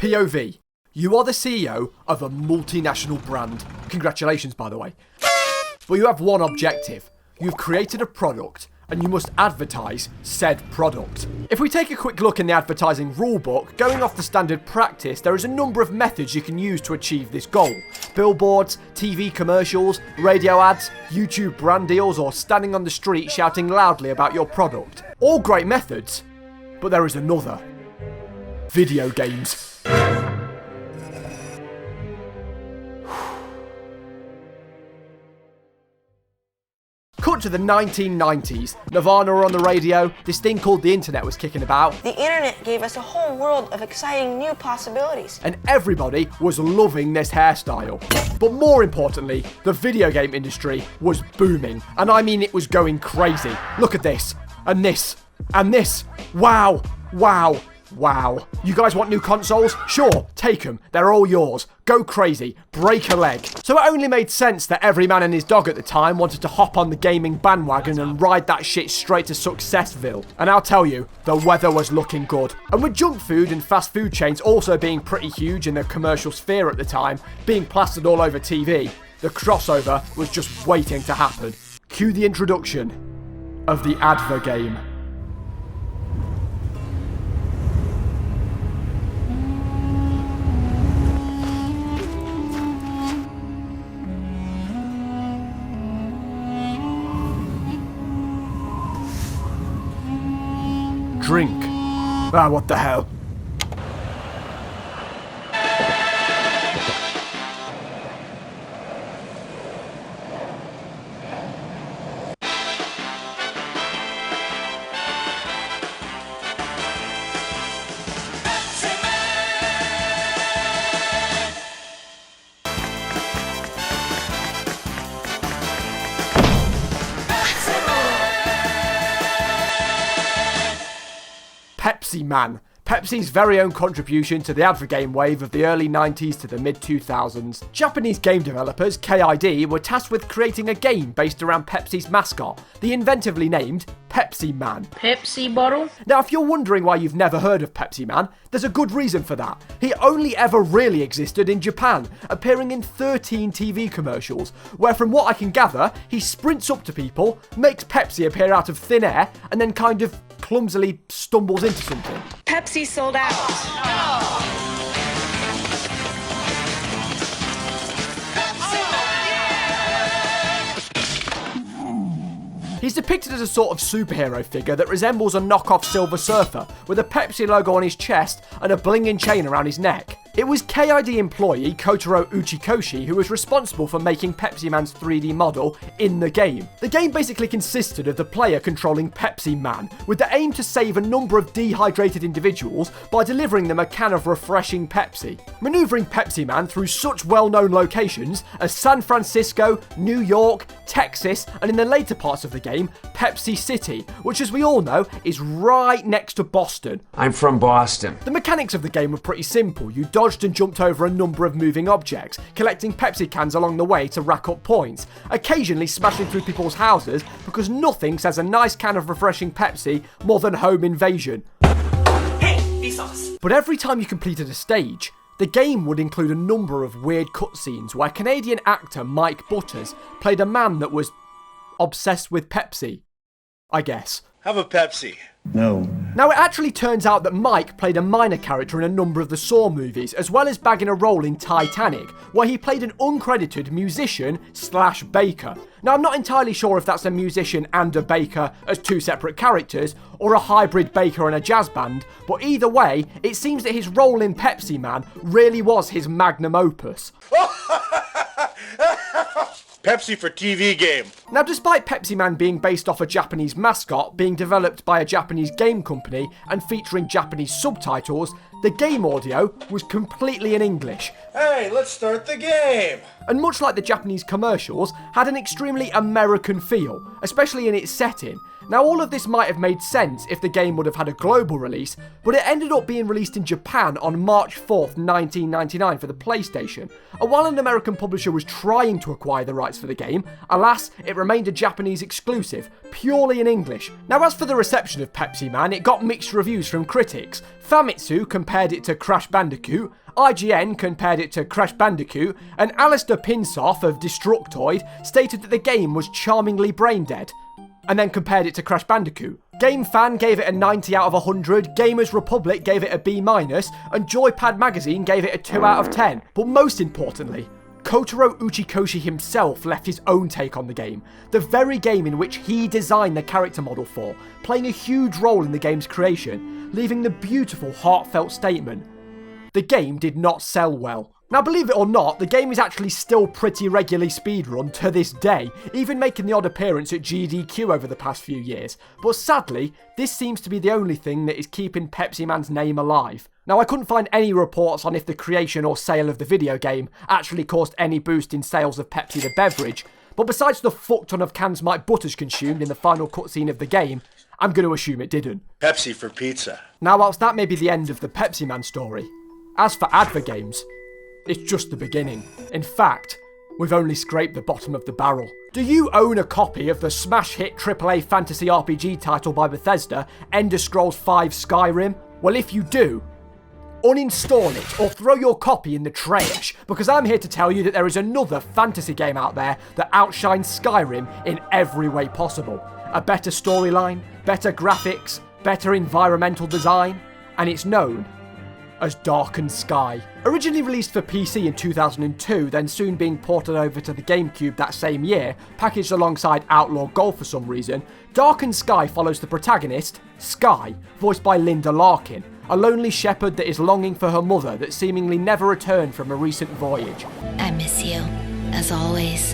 POV. You are the CEO of a multinational brand. Congratulations, by the way. But you have one objective. You've created a product and you must advertise said product. If we take a quick look in the advertising rulebook, going off the standard practice, there is a number of methods you can use to achieve this goal. Billboards, TV commercials, radio ads, YouTube brand deals, or standing on the street shouting loudly about your product. All great methods, but there is another. Video games. Cut to the 1990s. Nirvana were on the radio, this thing called the internet was kicking about. The internet gave us a whole world of exciting new possibilities. And everybody was loving this hairstyle. But more importantly, the video game industry was booming. And I mean it was going crazy. Look at this, and this, and this. Wow, wow, wow. You guys want new consoles? Sure, take them. They're all yours. Go crazy. Break a leg. So it only made sense that every man and his dog at the time wanted to hop on the gaming bandwagon and ride that shit straight to Successville. And I'll tell you, the weather was looking good. And with junk food and fast food chains also being pretty huge in the commercial sphere at the time, being plastered all over TV, the crossover was just waiting to happen. Cue the introduction of the Advergame. Drink. Ah, what the hell? Pepsiman. Pepsi's very own contribution to the Advergame wave of the early 90s to the mid-2000s. Japanese game developers, KID, were tasked with creating a game based around Pepsi's mascot, the inventively named Pepsiman. Pepsi bottle? Now, if you're wondering why you've never heard of Pepsiman, there's a good reason for that. He only ever really existed in Japan, appearing in 13 TV commercials, where from what I can gather, he sprints up to people, makes Pepsi appear out of thin air, and then kind of clumsily stumbles into something. Pepsi sold out. He's depicted as a sort of superhero figure that resembles a knockoff Silver Surfer, with a Pepsi logo on his chest and a blinging chain around his neck. It was KID employee Kotaro Uchikoshi who was responsible for making Pepsiman's 3D model in the game. The game basically consisted of the player controlling Pepsiman, with the aim to save a number of dehydrated individuals by delivering them a can of refreshing Pepsi. Maneuvering Pepsiman through such well-known locations as San Francisco, New York, Texas, and in the later parts of the game, Pepsi City, which as we all know is right next to Boston. I'm from Boston. The mechanics of the game were pretty simple. You dodged and jumped over a number of moving objects, collecting Pepsi cans along the way to rack up points, occasionally smashing through people's houses because nothing says a nice can of refreshing Pepsi more than home invasion. Hey, Vsauce! But every time you completed a stage, the game would include a number of weird cutscenes where Canadian actor Mike Butters played a man that was obsessed with Pepsi, I guess. Have a Pepsi. No. Now, it actually turns out that Mike played a minor character in a number of the Saw movies, as well as bagging a role in Titanic, where he played an uncredited musician/baker. Now, I'm not entirely sure if that's a musician and a baker as two separate characters, or a hybrid baker and a jazz band, but either way, it seems that his role in Pepsiman really was his magnum opus. Pepsi for TV game. Now, despite Pepsiman being based off a Japanese mascot, being developed by a Japanese game company, and featuring Japanese subtitles, the game audio was completely in English. Hey, let's start the game. And much like the Japanese commercials, had an extremely American feel, especially in its setting. Now all of this might have made sense if the game would have had a global release, but it ended up being released in Japan on March 4th, 1999 for the PlayStation, and while an American publisher was trying to acquire the rights for the game, alas, it remained a Japanese exclusive, purely in English. Now as for the reception of Pepsiman, it got mixed reviews from critics. Famitsu compared it to Crash Bandicoot, IGN compared it to Crash Bandicoot, and Alistair Pinsoff of Destructoid stated that the game was charmingly brain dead, and then compared it to Crash Bandicoot. GameFan gave it a 90 out of 100, Gamers Republic gave it a B-, and Joypad Magazine gave it a 2 out of 10. But most importantly, Kotaro Uchikoshi himself left his own take on the game, the very game in which he designed the character model for, playing a huge role in the game's creation, leaving the beautiful, heartfelt statement: "The game did not sell well." Now believe it or not, the game is actually still pretty regularly speedrun to this day, even making the odd appearance at GDQ over the past few years. But sadly, this seems to be the only thing that is keeping Pepsiman's name alive. Now I couldn't find any reports on if the creation or sale of the video game actually caused any boost in sales of Pepsi the beverage, but besides the fuck ton of cans Mike Butters consumed in the final cutscene of the game, I'm going to assume it didn't. Pepsi for pizza. Now whilst that may be the end of the Pepsiman story, as for Advergames, it's just the beginning. In fact, we've only scraped the bottom of the barrel. Do you own a copy of the smash hit AAA fantasy RPG title by Bethesda, Elder Scrolls V Skyrim? Well, if you do, uninstall it or throw your copy in the trash, because I'm here to tell you that there is another fantasy game out there that outshines Skyrim in every way possible. A better storyline, better graphics, better environmental design, and it's known as Darkened Skye. Originally released for PC in 2002, then soon being ported over to the GameCube that same year, packaged alongside Outlaw Golf for some reason, Darkened Skye follows the protagonist, Skye, voiced by Linda Larkin, a lonely shepherd that is longing for her mother that seemingly never returned from a recent voyage. I miss you, as always.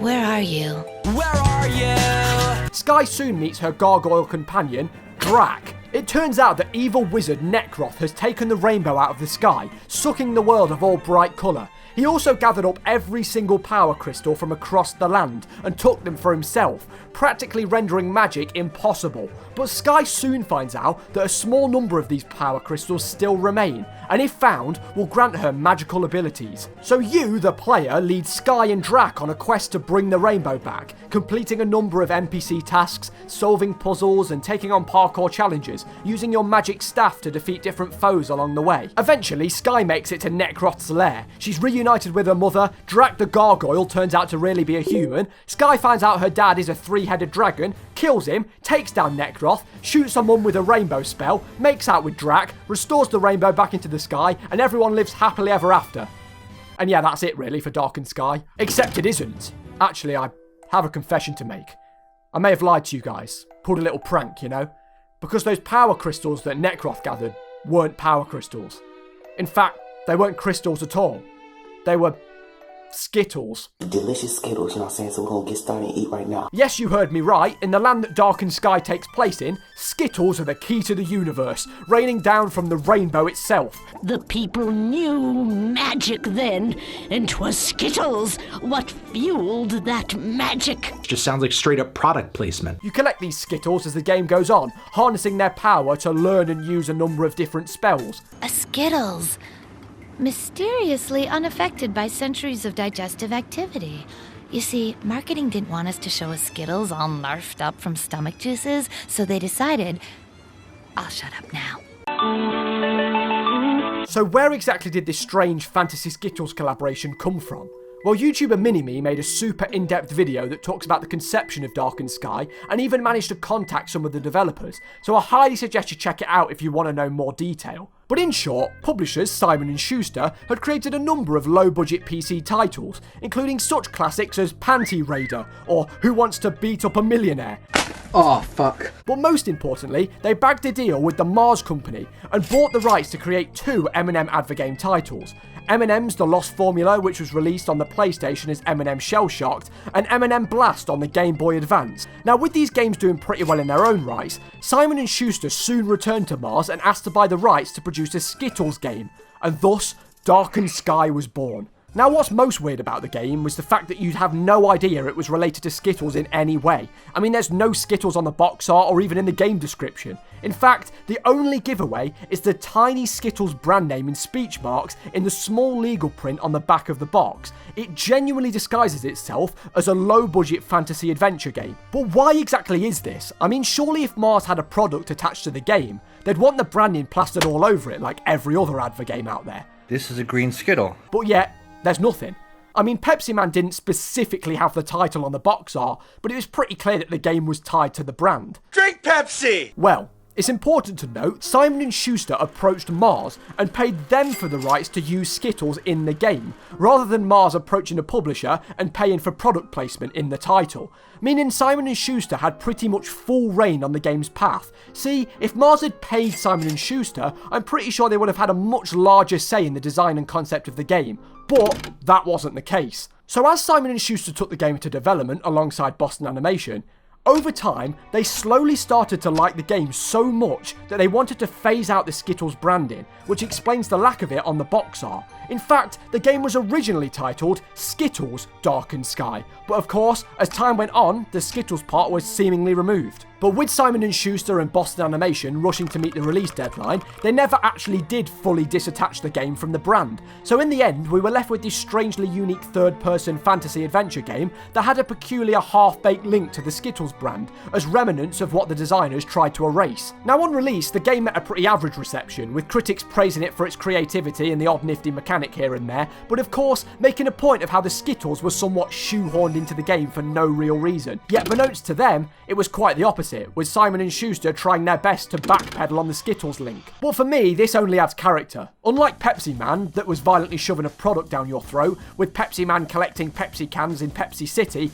Where are you? Where are you? Skye soon meets her gargoyle companion, Drac. It turns out that evil wizard Nekroth has taken the rainbow out of the sky, sucking the world of all bright colour. He also gathered up every single power crystal from across the land and took them for himself, practically rendering magic impossible. But Skye soon finds out that a small number of these power crystals still remain, and if found, will grant her magical abilities. So you, the player, lead Skye and Drac on a quest to bring the rainbow back, completing a number of NPC tasks, solving puzzles, and taking on parkour challenges, using your magic staff to defeat different foes along the way. Eventually, Skye makes it to Nekroth's lair. She's reunited with her mother, Drac the gargoyle turns out to really be a human, Skye finds out her dad is a three-headed dragon, kills him, takes down Nekroth, shoots her mum with a rainbow spell, makes out with Drac, restores the rainbow back into the sky, and everyone lives happily ever after. And yeah, that's it really for Darkened Skye. Except it isn't. Actually, I have a confession to make. I may have lied to you guys, pulled a little prank, you know? Because those power crystals that Nekroth gathered weren't power crystals. In fact, they weren't crystals at all. They were Skittles. Delicious Skittles, you know what I'm saying? So we're gonna get started and eat right now. Yes, you heard me right. In the land that Darkened Skye takes place in, Skittles are the key to the universe, raining down from the rainbow itself. The people knew magic then, and 'twas Skittles what fueled that magic. Just sounds like straight up product placement. You collect these Skittles as the game goes on, harnessing their power to learn and use a number of different spells. A Skittles. Mysteriously unaffected by centuries of digestive activity. You see, marketing didn't want us to show us Skittles all narfed up from stomach juices, so they decided, I'll shut up now. So where exactly did this strange Fantasy Skittles collaboration come from? Well, YouTuber Minime made a super in-depth video that talks about the conception of Darkened Skye and even managed to contact some of the developers, so I highly suggest you check it out if you want to know more detail. But in short, publishers Simon & Schuster had created a number of low-budget PC titles, including such classics as Panty Raider or Who Wants to Beat Up a Millionaire. Oh, fuck. But most importantly, they bagged a deal with the Mars Company and bought the rights to create two M&M Advergame titles. M&M's The Lost Formula, which was released on the PlayStation as M&M Shell Shocked, and M&M Blast on the Game Boy Advance. Now, with these games doing pretty well in their own rights, Simon & Schuster soon returned to Mars and asked to buy the rights to produce a Skittles game, and thus, Darkened Skye was born. Now what's most weird about the game was the fact that you'd have no idea it was related to Skittles in any way. I mean, there's no Skittles on the box art or even in the game description. In fact, the only giveaway is the tiny Skittles brand name in speech marks in the small legal print on the back of the box. It genuinely disguises itself as a low-budget fantasy adventure game. But why exactly is this? I mean, surely if Mars had a product attached to the game, they'd want the branding plastered all over it like every other Advergame out there. This is a green Skittle. But yet, there's nothing. I mean, Pepsiman didn't specifically have the title on the box art, but it was pretty clear that the game was tied to the brand. Drink Pepsi! Well, it's important to note Simon & Schuster approached Mars and paid them for the rights to use Skittles in the game, rather than Mars approaching a publisher and paying for product placement in the title, meaning Simon & Schuster had pretty much full reign on the game's path. See, if Mars had paid Simon & Schuster, I'm pretty sure they would have had a much larger say in the design and concept of the game, but that wasn't the case. So as Simon & Schuster took the game into development alongside Boston Animation, over time, they slowly started to like the game so much that they wanted to phase out the Skittles branding, which explains the lack of it on the box art. In fact, the game was originally titled Skittles Darkened Skye, but of course, as time went on, the Skittles part was seemingly removed. But with Simon & Schuster and Boston Animation rushing to meet the release deadline, they never actually did fully disattach the game from the brand. So in the end, we were left with this strangely unique third-person fantasy adventure game that had a peculiar half-baked link to the Skittles brand, as remnants of what the designers tried to erase. Now on release, the game met a pretty average reception, with critics praising it for its creativity and the odd nifty mechanic here and there, but of course, making a point of how the Skittles was somewhat shoehorned into the game for no real reason. Yet beknownst to them, it was quite the opposite, with Simon & Schuster trying their best to backpedal on the Skittles link. But for me, this only adds character. Unlike Pepsiman, that was violently shoving a product down your throat, with Pepsiman collecting Pepsi cans in Pepsi City.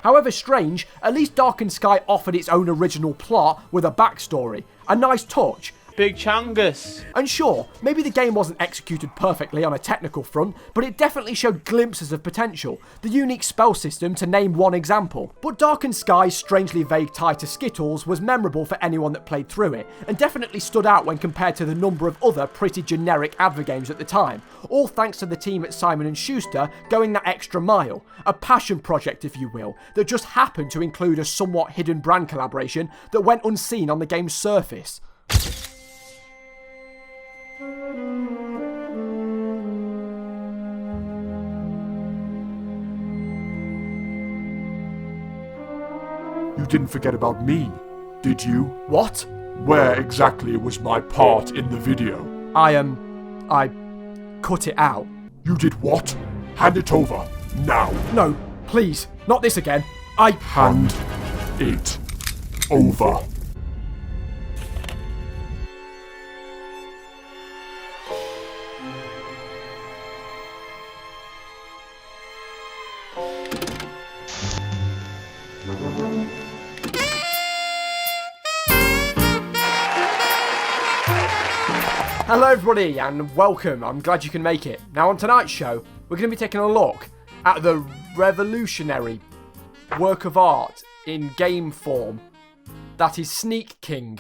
However strange, at least Darkened Skye offered its own original plot with a backstory. A nice touch. Big Chungus. And sure, maybe the game wasn't executed perfectly on a technical front, but it definitely showed glimpses of potential, the unique spell system to name one example. But Darkened Skye's strangely vague tie to Skittles was memorable for anyone that played through it, and definitely stood out when compared to the number of other pretty generic Advergames at the time, all thanks to the team at Simon & Schuster going that extra mile, a passion project if you will, that just happened to include a somewhat hidden brand collaboration that went unseen on the game's surface. You didn't forget about me, did you? What? Where exactly was my part in the video? I cut it out. You did what? Hand it over, now. No, please, not this again. Hand it over. Hello everybody and welcome, I'm glad you can make it. Now on tonight's show, we're going to be taking a look at the revolutionary work of art in game form that is Sneak King.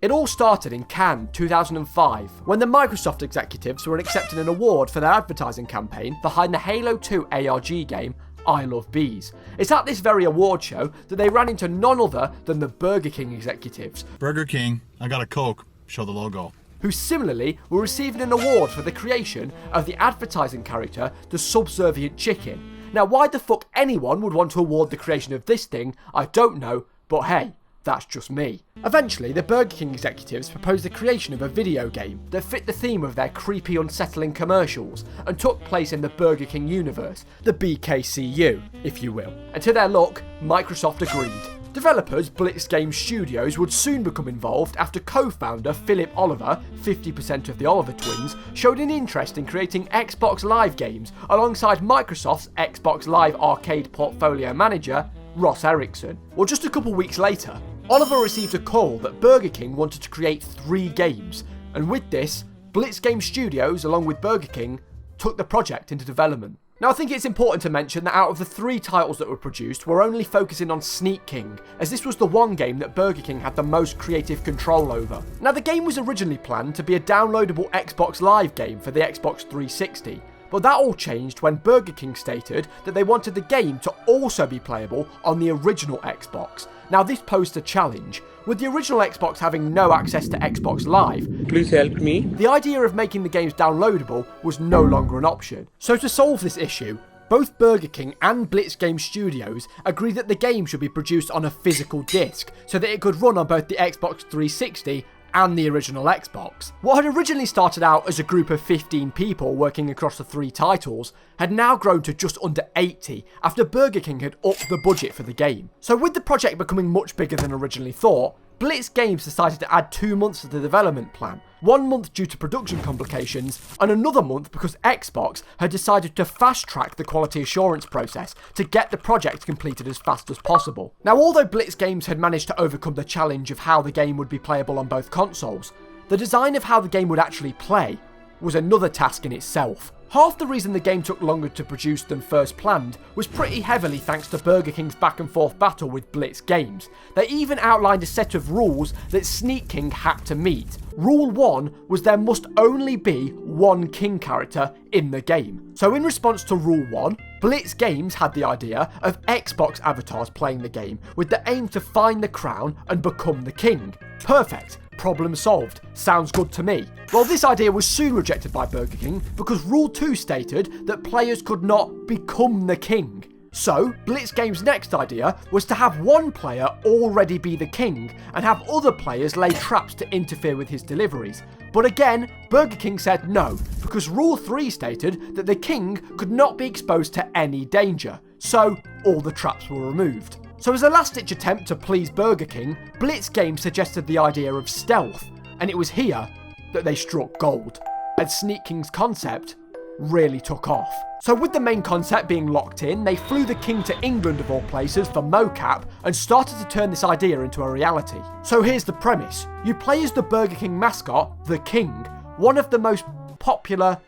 It all started in Cannes 2005 when the Microsoft executives were accepting an award for their advertising campaign behind the Halo 2 ARG game I Love Bees. It's at this very award show that they ran into none other than the Burger King executives. Burger King, I got a Coke. Show the logo. Who similarly were receiving an award for the creation of the advertising character, the Subservient Chicken. Now why the fuck anyone would want to award the creation of this thing, I don't know, but hey, that's just me. Eventually, the Burger King executives proposed the creation of a video game that fit the theme of their creepy, unsettling commercials and took place in the Burger King universe, the BKCU, if you will. And to their luck, Microsoft agreed. Developers Blitz Game Studios would soon become involved after co-founder Philip Oliver, 50% of the Oliver twins, showed an interest in creating Xbox Live games alongside Microsoft's Xbox Live Arcade portfolio manager, Ross Erickson. Well, just a couple weeks later, Oliver received a call that Burger King wanted to create 3 games, and with this, Blitz Game Studios, along with Burger King, took the project into development. Now I think it's important to mention that out of the 3 titles that were produced, we're only focusing on Sneak King, as this was the one game that Burger King had the most creative control over. Now the game was originally planned to be a downloadable Xbox Live game for the Xbox 360, but that all changed when Burger King stated that they wanted the game to also be playable on the original Xbox. Now this posed a challenge. With the original Xbox having no access to Xbox Live, Please help me. the idea of making the games downloadable was no longer an option. So to solve this issue, both Burger King and Blitz Game Studios agreed that the game should be produced on a physical disc so that it could run on both the Xbox 360 and the original Xbox. What had originally started out as a group of 15 people working across the 3 titles had now grown to just under 80 after Burger King had upped the budget for the game. So with the project becoming much bigger than originally thought, Blitz Games decided to add 2 months to the development plan, 1 month due to production complications, and another month because Xbox had decided to fast-track the quality assurance process to get the project completed as fast as possible. Now, although Blitz Games had managed to overcome the challenge of how the game would be playable on both consoles, the design of how the game would actually play was another task in itself. Half the reason the game took longer to produce than first planned was pretty heavily thanks to Burger King's back and forth battle with Blitz Games. They even outlined a set of rules that Sneak King had to meet. Rule 1 was there must only be 1 King character in the game. So in response to Rule 1, Blitz Games had the idea of Xbox avatars playing the game with the aim to find the crown and become the king. Perfect. Problem solved. Sounds good to me. Well, this idea was soon rejected by Burger King because Rule 2 stated that players could not become the king. So, Blitz Games' next idea was to have one player already be the king and have other players lay traps to interfere with his deliveries. But again, Burger King said no, because Rule 3 stated that the king could not be exposed to any danger. So, all the traps were removed. So as a last-ditch attempt to please Burger King, Blitz Games suggested the idea of stealth, and it was here that they struck gold, and Sneak King's concept really took off. So with the main concept being locked in, they flew the king to England of all places for mocap and started to turn this idea into a reality. So here's the premise. You play as the Burger King mascot, the King, one of the most popular,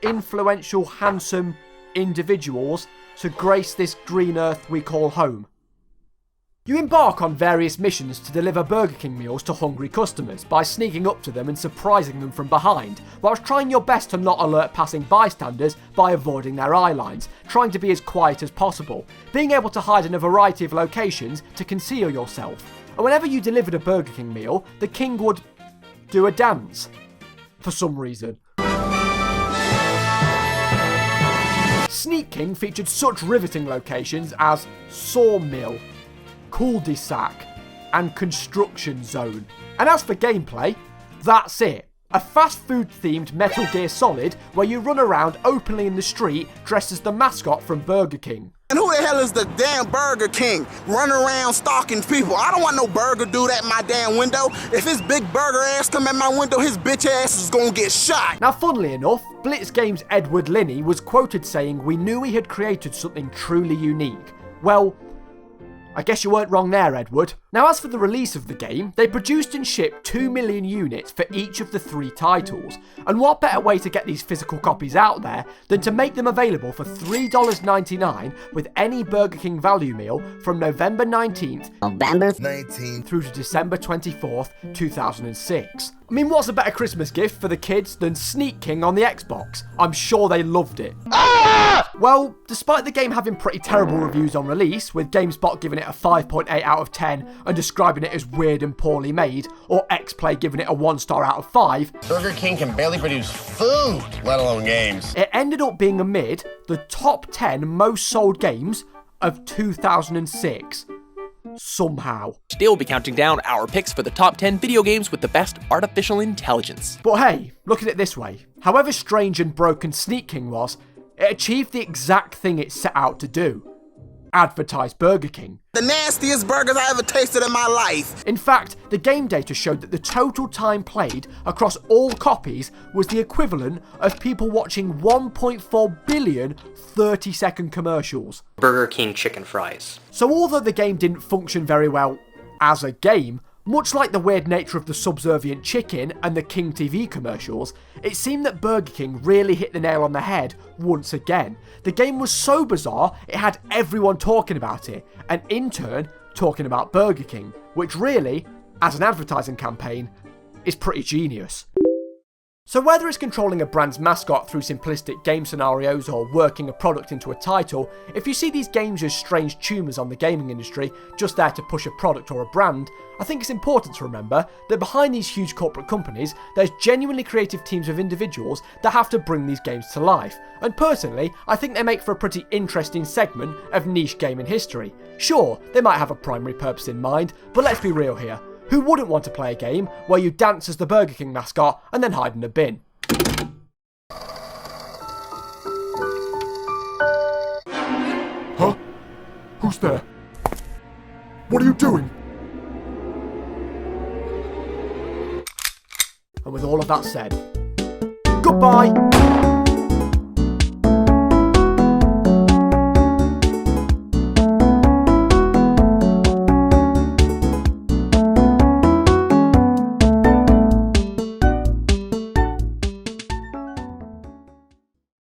influential, handsome individuals to grace this green earth we call home. You embark on various missions to deliver Burger King meals to hungry customers by sneaking up to them and surprising them from behind, whilst trying your best to not alert passing bystanders by avoiding their eye lines, trying to be as quiet as possible, being able to hide in a variety of locations to conceal yourself. And whenever you delivered a Burger King meal, the king would do a dance. For some reason. Sneak King featured such riveting locations as Sawmill, cul-de-sac, and construction zone. And as for gameplay, that's it. A fast food themed Metal Gear Solid where you run around openly in the street dressed as the mascot from Burger King. And who the hell is the damn Burger King running around stalking people? I don't want no burger dude at my damn window. If his big burger ass come at my window, his bitch ass is gonna get shot. Now funnily enough, Blitz Games' Edward Linney was quoted saying, "We knew we had created something truly unique." Well, I guess you weren't wrong there, Edward. Now as for the release of the game, they produced and shipped 2 million units for each of the 3 titles, and what better way to get these physical copies out there than to make them available for $3.99 with any Burger King value meal from November 19th through to December 24th, 2006. I mean, what's a better Christmas gift for the kids than Sneak King on the Xbox? I'm sure they loved it. Well, despite the game having pretty terrible reviews on release, with GameSpot giving it a 5.8 out of 10 and describing it as weird and poorly made, or Xplay giving it a 1 star out of 5, Burger King can barely produce food, let alone games. It ended up being amid the top 10 most sold games of 2006. Somehow. Today we'll be counting down our picks for the top 10 video games with the best artificial intelligence. But hey, look at it this way. However strange and broken Sneak King was, it achieved the exact thing it set out to do. Advertise Burger King. The nastiest burgers I ever tasted in my life. In fact, the game data showed that the total time played across all copies was the equivalent of people watching 1.4 billion 30-second commercials. Burger King chicken fries. So although the game didn't function very well as a game, Much like the weird nature of the subservient chicken and the King TV commercials, it seemed that Burger King really hit the nail on the head once again. The game was so bizarre, it had everyone talking about it, and in turn, talking about Burger King, which really, as an advertising campaign, is pretty genius. So whether it's controlling a brand's mascot through simplistic game scenarios or working a product into a title, if you see these games as strange tumours on the gaming industry, just there to push a product or a brand, I think it's important to remember that behind these huge corporate companies, there's genuinely creative teams of individuals that have to bring these games to life. And personally, I think they make for a pretty interesting segment of niche gaming history. Sure, they might have a primary purpose in mind, but let's be real here. Who wouldn't want to play a game where you dance as the Burger King mascot and then hide in a bin? Huh? Who's there? What are you doing? And with all of that said, goodbye!